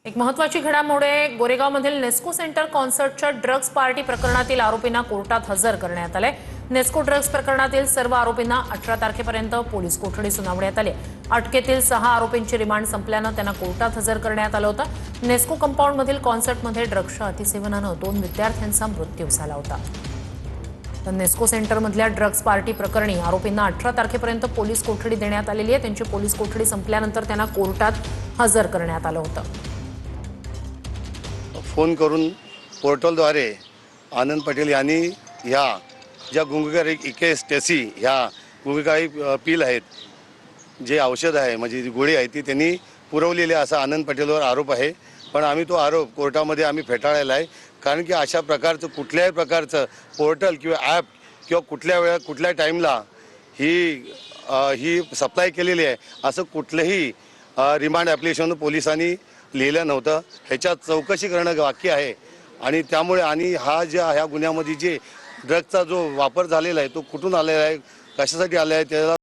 एक महत्त्वाची घडामोड आहे। गोरेगावमधील नेस्को सेंटर कॉन्सर्टच्या ड्रग्ज पार्टी प्रकरणातील आरोपींना कोर्टात हजर करण्यात आले। नेस्को ड्रग्ज प्रकरणातील सर्व आरोपींना 18 तारखेपर्यंत पोलीस कोठडी सुनावण्यात आली। अटकेतील 6 आरोपींची रिमांड संपल्याने त्यांना कोर्टात हजर करण्यात आलं होतं। नेस्को कंपाऊंडमधील कॉन्सर्टमध्ये ड्रग्जच्या अतिसेवनाने 2 विद्यार्थ्यांचा मृत्यू झाला होता। तर नेस्को सेंटरमधल्या ड्रग्ज पार्टी प्रकरणी आरोपींना 18 तारखेपर्यंत पोलीस कोठडी देण्यात आलेली आहे। त्यांची पोलीस कोठडी संपल्यानंतर त्यांना कोर्टात हजर करण्यात आलं होतं। फोन करून पोर्टलद्वारे आनंद पटेल यांनी ह्या ज्या गुंगकारी इकेस टेसी ह्या गुंगकारी पील आहेत, जे औषध आहे म्हणजे जी गोळी आहे ती त्यांनी पुरवलेली असा आनंद पटेलवर आरोप आहे। पण आम्ही तो आरोप कोर्टामध्ये आम्ही फेटाळलेला आहे, कारण की अशा प्रकारचं कुठल्याही प्रकारचं पोर्टल किंवा ॲप किंवा कुठल्या वेळा कुठल्या टाईमला ही सप्लाय केलेली आहे असं कुठलंही रिमांड ॲप्लिकेशन पोलिसांनी लिहिलं नव्हतं। ह्याच्यात चौकशी करणं बाकी आहे आणि त्यामुळे ह्या गुन्ह्यामध्ये जे ड्रग्जचा जो वापर झालेला आहे तो कुठून आलेला आहे, कशासाठी आलेला आहे, त्याला